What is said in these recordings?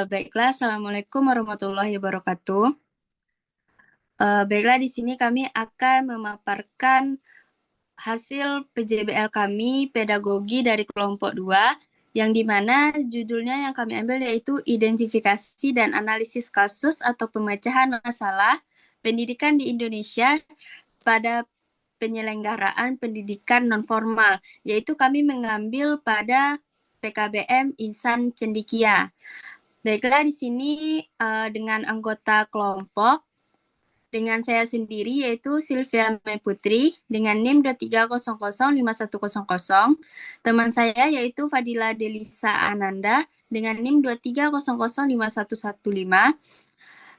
Baiklah, Assalamualaikum warahmatullahi wabarakatuh. Baiklah, di sini kami akan memaparkan hasil PJBL kami pedagogi dari kelompok 2, yang dimana judulnya yang kami ambil yaitu identifikasi dan analisis kasus atau pemecahan masalah pendidikan di Indonesia pada penyelenggaraan pendidikan non-formal, yaitu kami mengambil pada PKBM Insan Cendikia. Baiklah, di sini dengan anggota kelompok, dengan saya sendiri yaitu Sylvia Mei Putri dengan NIM 23005100. Teman saya yaitu Fadila Delisa Ananda dengan NIM 23005115.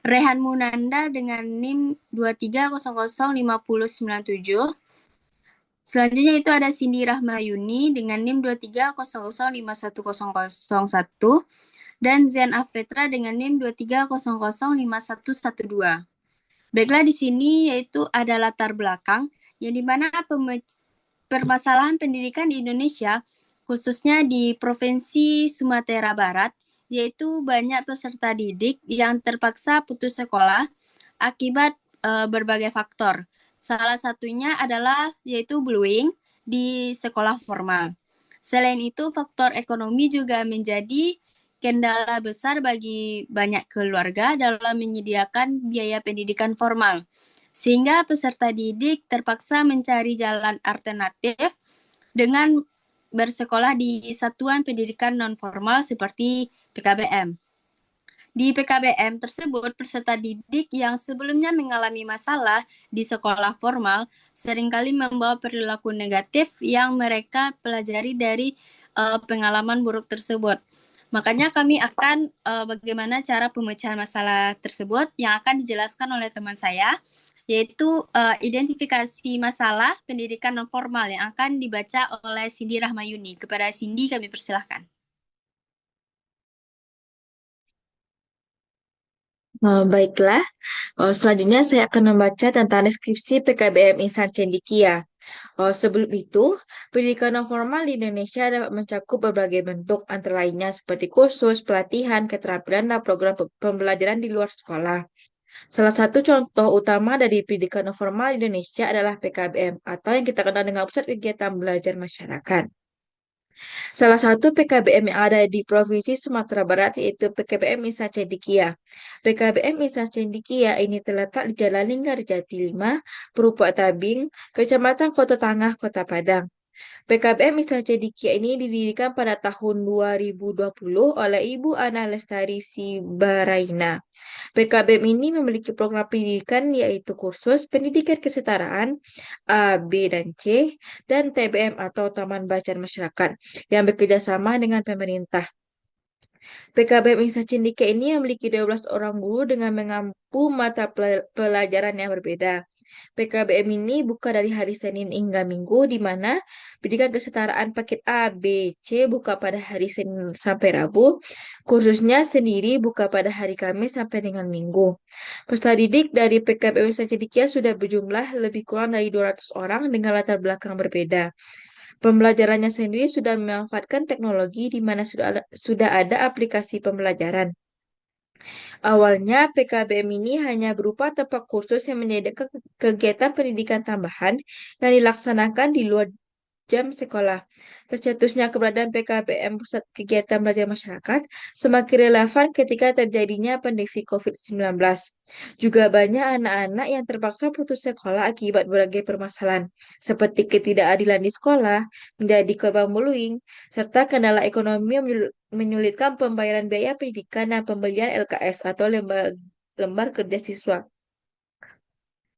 Rehan Munanda dengan NIM 23005097. Selanjutnya itu ada Cindy Rahmayuni dengan NIM 23005101 dan Zen Afetra dengan NIM 23005112. Baiklah, di sini yaitu ada latar belakang yang dimana permasalahan pendidikan di Indonesia, khususnya di Provinsi Sumatera Barat, yaitu banyak peserta didik yang terpaksa putus sekolah akibat berbagai faktor. Salah satunya adalah yaitu bullying di sekolah formal. Selain itu, faktor ekonomi juga menjadi kendala besar bagi banyak keluarga dalam menyediakan biaya pendidikan formal, sehingga peserta didik terpaksa mencari jalan alternatif dengan bersekolah di satuan pendidikan non-formal seperti PKBM. Di PKBM tersebut, peserta didik yang sebelumnya mengalami masalah di sekolah formal seringkali membawa perilaku negatif yang mereka pelajari dari pengalaman buruk tersebut. Makanya kami akan bagaimana cara pemecahan masalah tersebut yang akan dijelaskan oleh teman saya, yaitu identifikasi masalah pendidikan non formal yang akan dibaca oleh Cindy Rahmayuni. Kepada Cindy kami persilahkan. Baiklah, selanjutnya saya akan membaca tentang deskripsi PKBM Insan Cendikia. Sebelum itu, pendidikan non formal di Indonesia dapat mencakup berbagai bentuk, antara lainnya seperti kursus, pelatihan, keterampilan, dan program pembelajaran di luar sekolah. Salah satu contoh utama dari pendidikan non formal di Indonesia adalah PKBM, atau yang kita kenal dengan Pusat Kegiatan Belajar Masyarakat. Salah satu PKBM yang ada di Provinsi Sumatera Barat yaitu PKBM Insan Cendikia. PKBM Insan Cendikia ini terletak di Jalan Linggarjati 5, Perupak Tabing, Kecamatan Kota Tangah, Kota Padang. PKBM Insan Cendikia ini didirikan pada tahun 2020 oleh Ibu Ana Lestari Sibaraina. PKBM ini memiliki program pendidikan yaitu kursus pendidikan kesetaraan A, B, dan C, dan TBM atau Taman Bacaan Masyarakat yang bekerja sama dengan pemerintah. PKBM Insan Cendikia ini memiliki 12 orang guru dengan mengampu mata pelajaran yang berbeda. PKBM ini buka dari hari Senin hingga Minggu, di mana pendidikan kesetaraan paket A, B, C buka pada hari Senin sampai Rabu. Kursusnya sendiri buka pada hari Kamis sampai dengan Minggu. Peserta didik dari PKBM Insan Cendikia sudah berjumlah lebih kurang dari 200 orang dengan latar belakang berbeda. Pembelajarannya sendiri sudah memanfaatkan teknologi di mana sudah ada aplikasi pembelajaran. Awalnya, PKBM ini hanya berupa tempat kursus yang menyediakan kegiatan pendidikan tambahan yang dilaksanakan di luar jam sekolah. Tercetusnya keberadaan PKBM Pusat Kegiatan Belajar Masyarakat semakin relevan ketika terjadinya pandemi COVID-19. Juga banyak anak-anak yang terpaksa putus sekolah akibat berbagai permasalahan, seperti ketidakadilan di sekolah, menjadi korban bullying, serta kendala ekonomi yang menyulitkan pembayaran biaya pendidikan dan pembelian LKS atau lembar kerja siswa.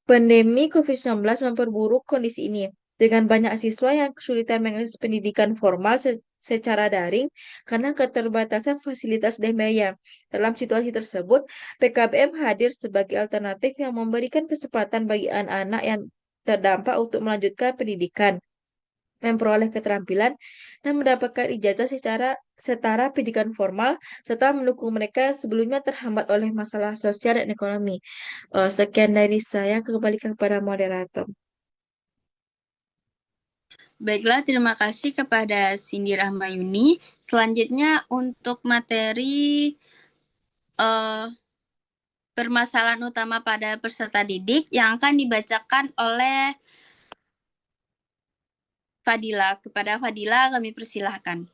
Pandemi COVID-19 memperburuk kondisi ini, dengan banyak siswa yang kesulitan mengakses pendidikan formal secara daring karena keterbatasan fasilitas dan biaya. Dalam situasi tersebut, PKBM hadir sebagai alternatif yang memberikan kesempatan bagi anak-anak yang terdampak untuk melanjutkan pendidikan, memperoleh keterampilan, dan mendapatkan ijazah secara setara pendidikan formal, serta mendukung mereka yang sebelumnya terhambat oleh masalah sosial dan ekonomi. Sekian dari saya, kembalikan kepada moderator. Baiklah, terima kasih kepada Cindy Rahmayuni. Selanjutnya untuk materi eh, permasalahan utama pada peserta didik yang akan dibacakan oleh Fadila. Kepada Fadila kami persilahkan.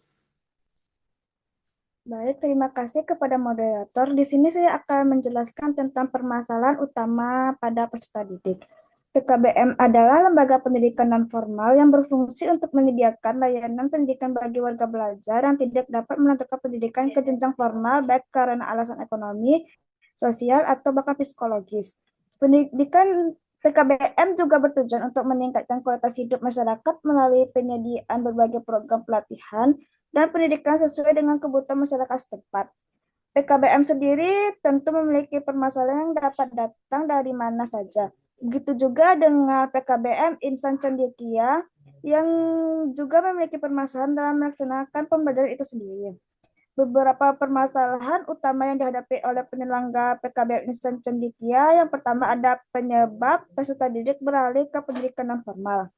Baik, terima kasih kepada moderator. Di sini saya akan menjelaskan tentang permasalahan utama pada peserta didik. PKBM adalah lembaga pendidikan non formal yang berfungsi untuk menyediakan layanan pendidikan bagi warga belajar yang tidak dapat melanjutkan pendidikan ke jenjang formal baik karena alasan ekonomi, sosial, atau bahkan psikologis. Pendidikan PKBM juga bertujuan untuk meningkatkan kualitas hidup masyarakat melalui penyediaan berbagai program pelatihan dan pendidikan sesuai dengan kebutuhan masyarakat setempat. PKBM sendiri tentu memiliki permasalahan yang dapat datang dari mana saja. Begitu juga dengan PKBM Insan Cendekia yang juga memiliki permasalahan dalam melaksanakan pembelajaran itu sendiri. Beberapa permasalahan utama yang dihadapi oleh penyelenggara PKBM Insan Cendekia, yang pertama ada penyebab peserta didik beralih ke pendidikan non formal.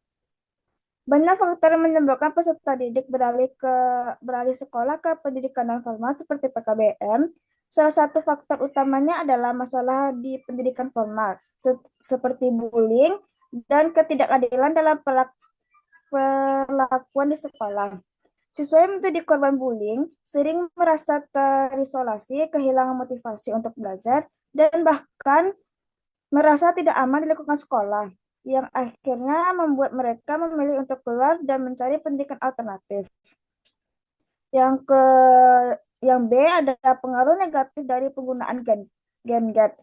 Banyak faktor yang menyebabkan peserta didik beralih sekolah ke pendidikan non formal seperti PKBM. Salah satu faktor utamanya adalah masalah di pendidikan formal, seperti bullying dan ketidakadilan dalam perlakuan di sekolah. Siswa yang menjadi korban bullying sering merasa terisolasi, kehilangan motivasi untuk belajar, dan bahkan merasa tidak aman di lingkungan sekolah, yang akhirnya membuat mereka memilih untuk keluar dan mencari pendidikan alternatif. Yang ke yang B adalah pengaruh negatif dari penggunaan GenGet.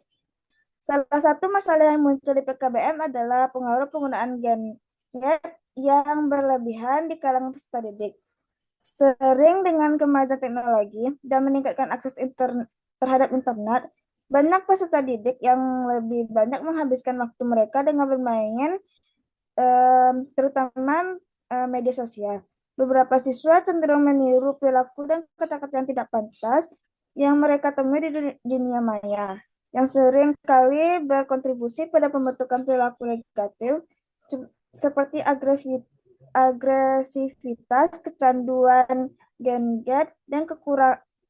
Salah satu masalah yang muncul di PKBM adalah pengaruh penggunaan GenGet yang berlebihan di kalangan peserta didik. Sering dengan kemajuan teknologi dan meningkatkan akses terhadap internet, banyak peserta didik yang lebih banyak menghabiskan waktu mereka dengan bermain, terutama media sosial. Beberapa siswa cenderung meniru perilaku dan kata-kata yang tidak pantas yang mereka temui di dunia maya, yang sering kali berkontribusi pada pembentukan perilaku negatif seperti agresivitas, kecanduan gadget, dan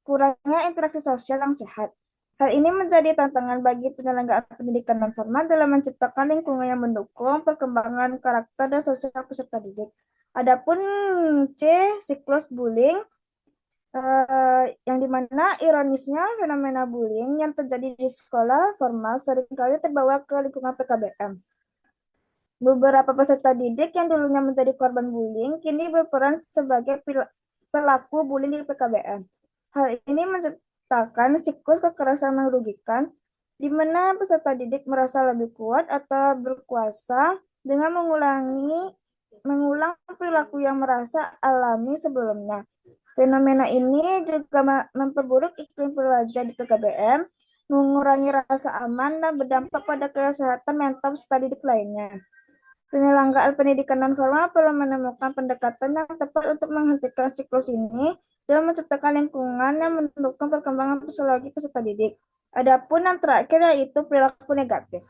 kurangnya interaksi sosial yang sehat. Hal ini menjadi tantangan bagi penyelenggara pendidikan non formal dalam menciptakan lingkungan yang mendukung perkembangan karakter dan sosial peserta didik. Adapun C, siklus bullying, yang dimana ironisnya fenomena bullying yang terjadi di sekolah formal seringkali terbawa ke lingkungan PKBM. Beberapa peserta didik yang dulunya menjadi korban bullying kini berperan sebagai pelaku bullying di PKBM. Hal ini menciptakan siklus kekerasan merugikan, di mana peserta didik merasa lebih kuat atau berkuasa dengan mengulang perilaku yang merasa alami sebelumnya. Fenomena ini juga memperburuk iklim belajar di PKBM, mengurangi rasa aman, dan berdampak pada kesehatan mental peserta didik lainnya. Penyelenggaraan pendidikan non formal perlu menemukan pendekatan yang tepat untuk menghentikan siklus ini dan menciptakan lingkungan yang mendukung perkembangan psikologi peserta didik. Adapun yang terakhir yaitu perilaku negatif.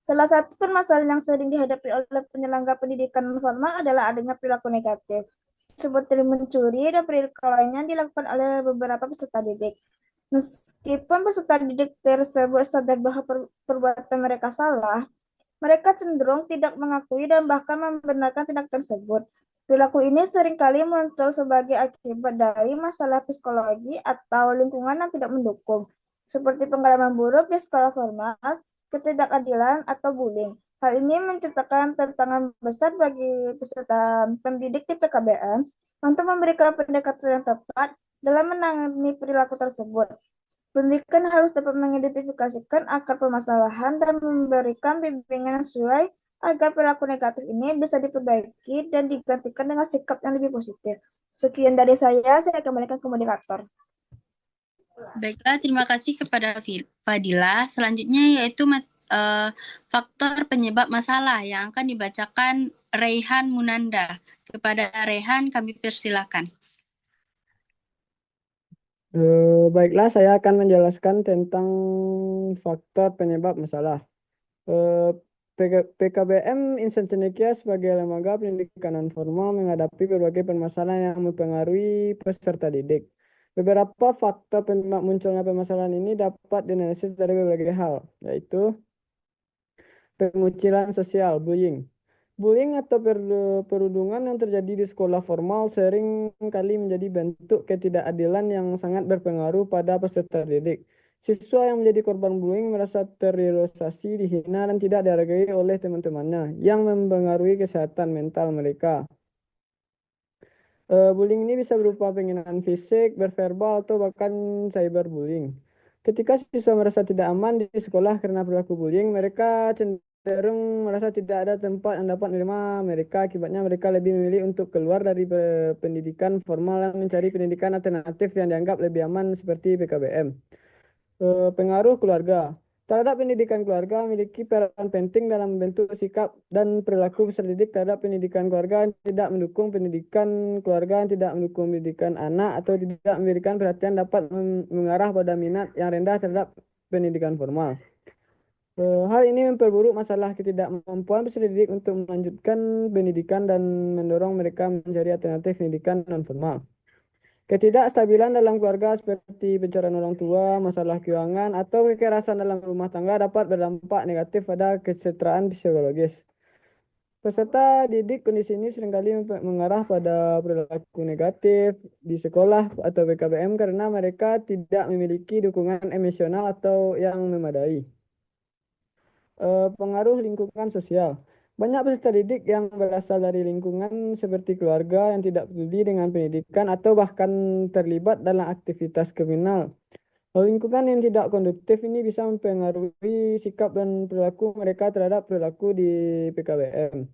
Salah satu permasalahan yang sering dihadapi oleh penyelenggara pendidikan non formal adalah adanya perilaku negatif, seperti mencuri dan perilaku lainnya dilakukan oleh beberapa peserta didik. Meskipun peserta didik tersebut sadar bahwa perbuatan mereka salah, mereka cenderung tidak mengakui dan bahkan membenarkan tindak tersebut. Perilaku ini seringkali muncul sebagai akibat dari masalah psikologi atau lingkungan yang tidak mendukung, seperti pengalaman buruk di sekolah formal, ketidakadilan, atau bullying. Hal ini menciptakan tantangan besar bagi peserta pendidik di PKBM untuk memberikan pendekatan yang tepat dalam menangani perilaku tersebut. Pendidikan harus dapat mengidentifikasikan akar permasalahan dan memberikan bimbingan yang sesuai agar perilaku negatif ini bisa diperbaiki dan digantikan dengan sikap yang lebih positif. Sekian dari saya kembalikan ke moderator. Baiklah, terima kasih kepada Fadila. Selanjutnya yaitu faktor penyebab masalah yang akan dibacakan Rehan Munanda. Kepada Rehan kami persilakan. Baiklah, saya akan menjelaskan tentang faktor penyebab masalah. PKBM Insan Cendekia sebagai lembaga pendidikan non formal menghadapi berbagai permasalahan yang mempengaruhi peserta didik. Beberapa faktor penyebab munculnya permasalahan ini dapat dianalisis dari berbagai hal, yaitu pengucilan sosial, bullying. Bullying atau perundungan yang terjadi di sekolah formal sering kali menjadi bentuk ketidakadilan yang sangat berpengaruh pada peserta didik. Siswa yang menjadi korban bullying merasa teririsasi, dihina, dan tidak dihargai oleh teman-temannya, yang mempengaruhi kesehatan mental mereka. Bullying ini bisa berupa penghinaan fisik, berverbal, atau bahkan cyberbullying. Ketika siswa merasa tidak aman di sekolah karena perilaku bullying, mereka cenderung merasa tidak ada tempat yang dapat menerima mereka. Akibatnya mereka lebih memilih untuk keluar dari pendidikan formal dan mencari pendidikan alternatif yang dianggap lebih aman seperti PKBM. Pengaruh keluarga. Terhadap pendidikan keluarga memiliki peran penting dalam membentuk sikap dan perilaku peserta didik terhadap pendidikan keluarga yang tidak mendukung pendidikan keluarga yang tidak mendukung pendidikan anak atau tidak memberikan perhatian dapat mengarah pada minat yang rendah terhadap pendidikan formal. Hal ini memperburuk masalah ketidakmampuan peserta didik untuk melanjutkan pendidikan dan mendorong mereka mencari alternatif pendidikan non formal. Ketidakstabilan dalam keluarga seperti pencerahan orang tua, masalah keuangan, atau kekerasan dalam rumah tangga dapat berdampak negatif pada kesetaraan psikologis. Peserta didik kondisi ini seringkali mengarah pada perilaku negatif di sekolah atau PKBM karena mereka tidak memiliki dukungan emosional atau yang memadai. Pengaruh lingkungan sosial. Banyak peserta didik yang berasal dari lingkungan seperti keluarga yang tidak peduli dengan pendidikan atau bahkan terlibat dalam aktivitas kriminal. Lingkungan yang tidak konduktif ini bisa mempengaruhi sikap dan perilaku mereka terhadap perilaku di PKBM.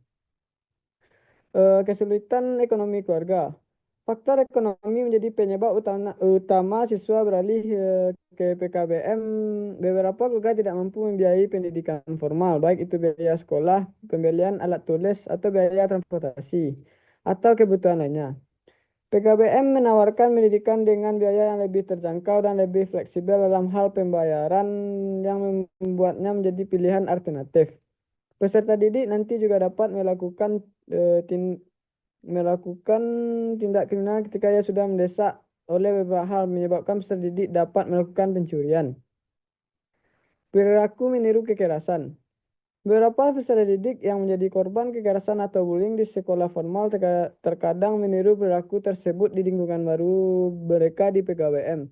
Kesulitan ekonomi keluarga. Faktor ekonomi menjadi penyebab utama siswa beralih ke PKBM. Beberapa keluarga tidak mampu membiayai pendidikan formal, baik itu biaya sekolah, pembelian alat tulis, atau biaya transportasi, atau kebutuhan lainnya. PKBM menawarkan pendidikan dengan biaya yang lebih terjangkau dan lebih fleksibel dalam hal pembayaran yang membuatnya menjadi pilihan alternatif. Peserta didik nanti juga dapat melakukan tindak kriminal ketika ia sudah mendesak oleh beberapa hal menyebabkan peserta didik dapat melakukan pencurian. Perilaku meniru kekerasan. Beberapa peserta didik yang menjadi korban kekerasan atau bullying di sekolah formal terkadang meniru perilaku tersebut di lingkungan baru mereka di PKBM.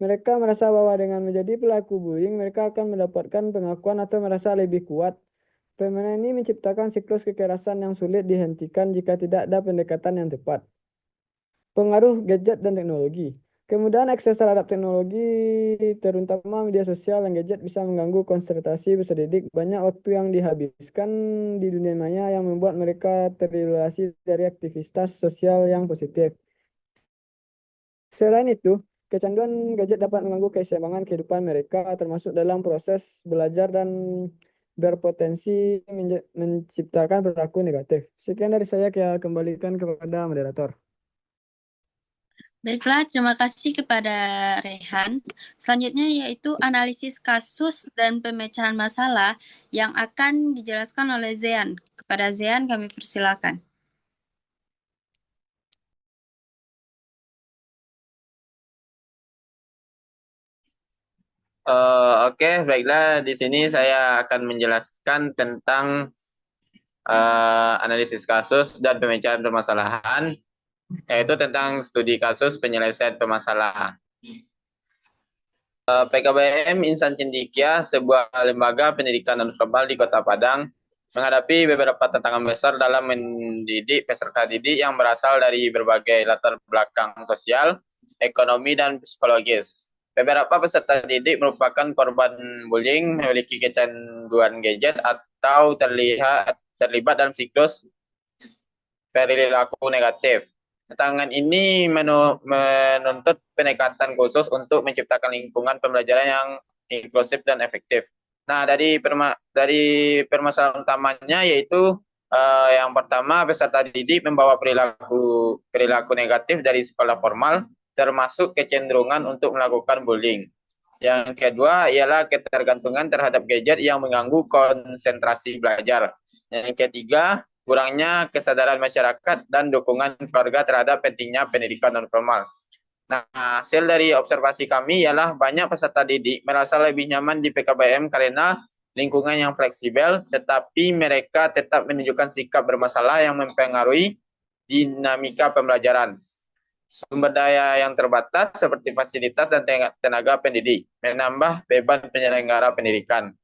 Mereka merasa bahwa dengan menjadi pelaku bullying, mereka akan mendapatkan pengakuan atau merasa lebih kuat. Fenomena ini menciptakan siklus kekerasan yang sulit dihentikan jika tidak ada pendekatan yang tepat. Pengaruh gadget dan teknologi. Kemudahan akses terhadap teknologi, terutama media sosial dan gadget, bisa mengganggu konsentrasi peserta didik. Banyak waktu yang dihabiskan di dunia maya yang membuat mereka terisolasi dari aktivitas sosial yang positif. Selain itu, kecanduan gadget dapat mengganggu keseimbangan kehidupan mereka, termasuk dalam proses belajar dan berpotensi menciptakan perilaku negatif. Sekian dari saya kembalikan kepada moderator. Baiklah, terima kasih kepada Rehan. Selanjutnya yaitu analisis kasus dan pemecahan masalah yang akan dijelaskan oleh Zean. Kepada Zean kami persilakan. Oke, baiklah. Di sini saya akan menjelaskan tentang analisis kasus dan pemecahan permasalahan, yaitu tentang studi kasus penyelesaian permasalahan. PKBM Insan Cendekia, sebuah lembaga pendidikan non formal di Kota Padang, menghadapi beberapa tantangan besar dalam mendidik peserta didik yang berasal dari berbagai latar belakang sosial, ekonomi, dan psikologis. Beberapa peserta didik merupakan korban bullying, memiliki kecanduan gadget, atau terlibat dalam siklus perilaku negatif. Tantangan ini menuntut pendekatan khusus untuk menciptakan lingkungan pembelajaran yang inklusif dan efektif. Nah, dari permasalahan utamanya yaitu yang pertama, peserta didik membawa perilaku negatif dari sekolah formal, termasuk kecenderungan untuk melakukan bullying. Yang kedua ialah ketergantungan terhadap gadget yang mengganggu konsentrasi belajar. Yang ketiga, kurangnya kesadaran masyarakat dan dukungan keluarga terhadap pentingnya pendidikan non formal. Nah, hasil dari observasi kami ialah banyak peserta didik merasa lebih nyaman di PKBM karena lingkungan yang fleksibel, tetapi mereka tetap menunjukkan sikap bermasalah yang mempengaruhi dinamika pembelajaran. Sumber daya yang terbatas seperti fasilitas dan tenaga pendidik, menambah beban penyelenggara pendidikan.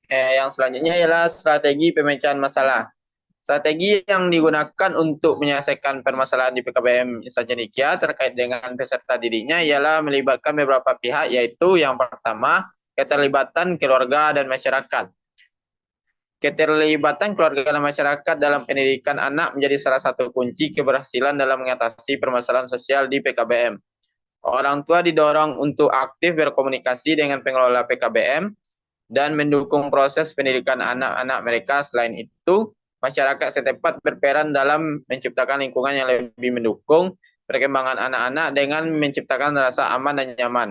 Yang selanjutnya ialah strategi pemecahan masalah. Strategi yang digunakan untuk menyelesaikan permasalahan di PKBM Insan Cendekia terkait dengan peserta didiknya ialah melibatkan beberapa pihak, yaitu yang pertama, keterlibatan keluarga dan masyarakat. Keterlibatan keluarga dan masyarakat dalam pendidikan anak menjadi salah satu kunci keberhasilan dalam mengatasi permasalahan sosial di PKBM. Orang tua didorong untuk aktif berkomunikasi dengan pengelola PKBM dan mendukung proses pendidikan anak-anak mereka. Selain itu, masyarakat setempat berperan dalam menciptakan lingkungan yang lebih mendukung perkembangan anak-anak dengan menciptakan rasa aman dan nyaman.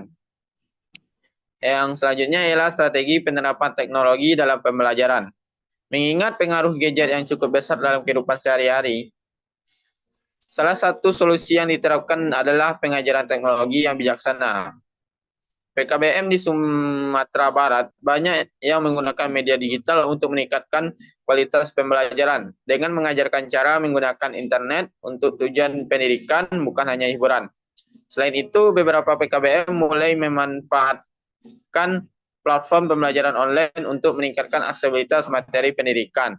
Yang selanjutnya ialah strategi penerapan teknologi dalam pembelajaran. Mengingat pengaruh gadget yang cukup besar dalam kehidupan sehari-hari, salah satu solusi yang diterapkan adalah pengajaran teknologi yang bijaksana. PKBM di Sumatera Barat banyak yang menggunakan media digital untuk meningkatkan kualitas pembelajaran dengan mengajarkan cara menggunakan internet untuk tujuan pendidikan, bukan hanya hiburan. Selain itu, beberapa PKBM mulai memanfaatkan platform pembelajaran online untuk meningkatkan aksesibilitas materi pendidikan.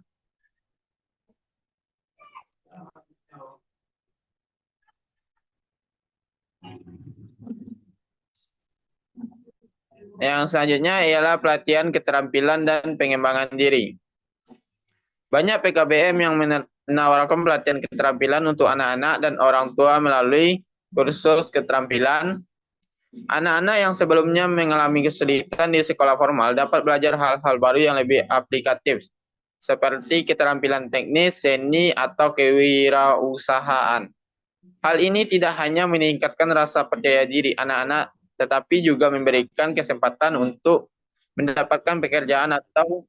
Yang selanjutnya ialah pelatihan keterampilan dan pengembangan diri. Banyak PKBM yang menawarkan pelatihan keterampilan untuk anak-anak dan orang tua melalui kursus keterampilan. Anak-anak yang sebelumnya mengalami kesulitan di sekolah formal dapat belajar hal-hal baru yang lebih aplikatif, seperti keterampilan teknis, seni, atau kewirausahaan. Hal ini tidak hanya meningkatkan rasa percaya diri anak-anak, tetapi juga memberikan kesempatan untuk mendapatkan pekerjaan atau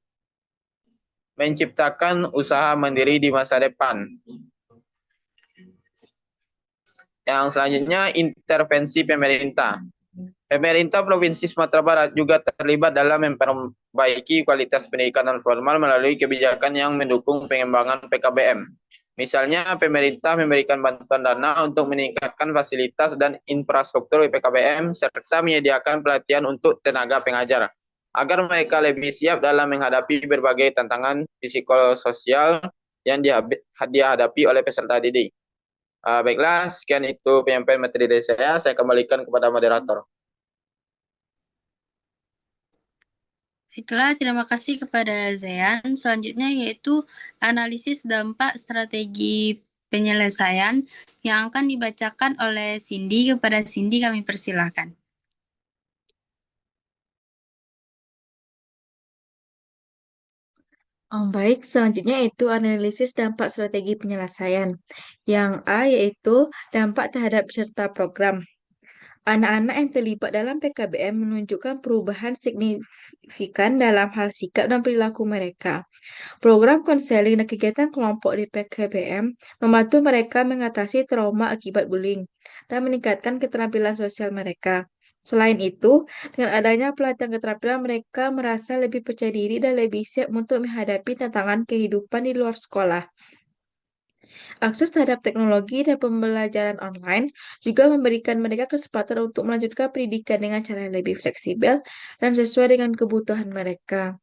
menciptakan usaha mandiri di masa depan. Yang selanjutnya, intervensi pemerintah. Pemerintah Provinsi Sumatera Barat juga terlibat dalam memperbaiki kualitas pendidikan non formal melalui kebijakan yang mendukung pengembangan PKBM. Misalnya, pemerintah memberikan bantuan dana untuk meningkatkan fasilitas dan infrastruktur PKBM serta menyediakan pelatihan untuk tenaga pengajar agar mereka lebih siap dalam menghadapi berbagai tantangan psikososial yang dihadapi oleh peserta didik. Baiklah, sekian itu penyampaian materi dari saya. Saya kembalikan kepada moderator. Baiklah, terima kasih kepada Zayan. Selanjutnya yaitu analisis dampak strategi penyelesaian yang akan dibacakan oleh Cindy. Kepada Cindy kami persilakan. Baik, selanjutnya itu analisis dampak strategi penyelesaian. Yang A yaitu dampak terhadap peserta program. Anak-anak yang terlibat dalam PKBM menunjukkan perubahan signifikan dalam hal sikap dan perilaku mereka. Program konseling dan kegiatan kelompok di PKBM membantu mereka mengatasi trauma akibat bullying dan meningkatkan keterampilan sosial mereka. Selain itu, dengan adanya pelatihan keterampilan, mereka merasa lebih percaya diri dan lebih siap untuk menghadapi tantangan kehidupan di luar sekolah. Akses terhadap teknologi dan pembelajaran online juga memberikan mereka kesempatan untuk melanjutkan pendidikan dengan cara yang lebih fleksibel dan sesuai dengan kebutuhan mereka.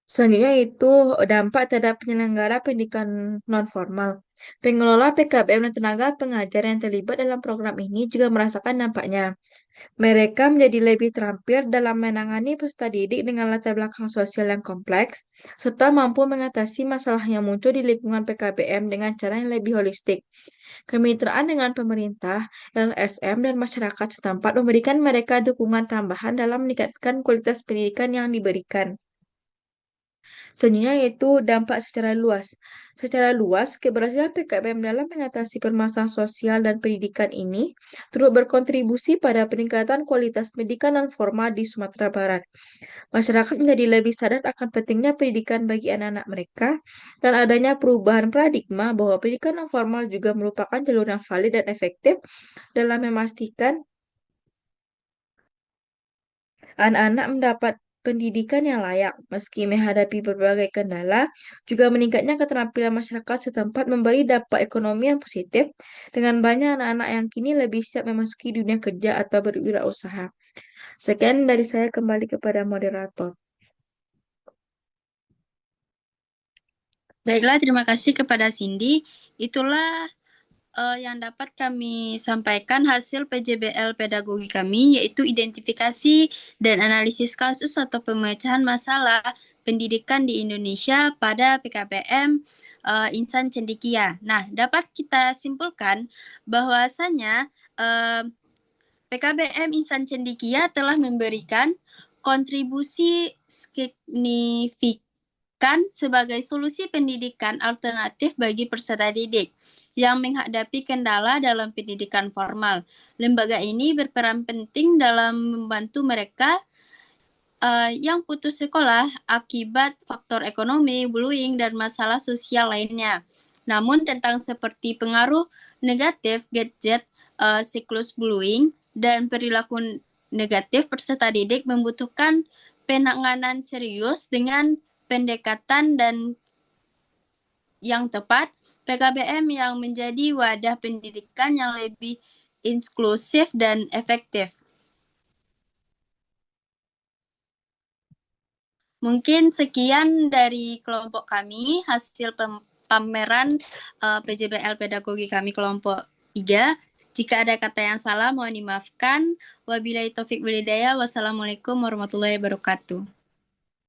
Selanjutnya itu dampak terhadap penyelenggara pendidikan non-formal. Pengelola PKBM dan tenaga pengajar yang terlibat dalam program ini juga merasakan dampaknya. Mereka menjadi lebih terampil dalam menangani peserta didik dengan latar belakang sosial yang kompleks, serta mampu mengatasi masalah yang muncul di lingkungan PKBM dengan cara yang lebih holistik. Kemitraan dengan pemerintah, LSM, dan masyarakat setempat memberikan mereka dukungan tambahan dalam meningkatkan kualitas pendidikan yang diberikan. Selanjutnya yaitu dampak secara luas. Secara luas, keberhasilan PKBM dalam mengatasi permasalahan sosial dan pendidikan ini turut berkontribusi pada peningkatan kualitas pendidikan non formal di Sumatera Barat. Masyarakat menjadi lebih sadar akan pentingnya pendidikan bagi anak-anak mereka dan adanya perubahan paradigma bahwa pendidikan non formal juga merupakan jalur yang valid dan efektif dalam memastikan anak-anak mendapat pendidikan yang layak. Meski menghadapi berbagai kendala, juga meningkatnya keterampilan masyarakat setempat memberi dampak ekonomi yang positif dengan banyak anak-anak yang kini lebih siap memasuki dunia kerja atau berwirausaha. Sekian dari saya, kembali kepada moderator. Baiklah, terima kasih kepada Cindy. Itulah yang dapat kami sampaikan hasil PJBL pedagogi kami, yaitu identifikasi dan analisis kasus atau pemecahan masalah pendidikan di Indonesia pada PKBM Insan Cendekia. Nah, dapat kita simpulkan bahwasanya PKBM Insan Cendekia telah memberikan kontribusi signifikan sebagai solusi pendidikan alternatif bagi peserta didik yang menghadapi kendala dalam pendidikan formal. Lembaga ini berperan penting dalam membantu mereka yang putus sekolah akibat faktor ekonomi, bullying, dan masalah sosial lainnya. Namun tentang seperti pengaruh negatif gadget, siklus bullying, dan perilaku negatif peserta didik membutuhkan penanganan serius dengan pendekatan dan yang tepat, PKBM yang menjadi wadah pendidikan yang lebih inklusif dan efektif. Mungkin sekian dari kelompok kami, hasil pameran PJBL pedagogi kami kelompok 3. Jika ada kata yang salah, mohon dimaafkan. Wabillahi taufik walhidayah. Wassalamualaikum warahmatullahi wabarakatuh.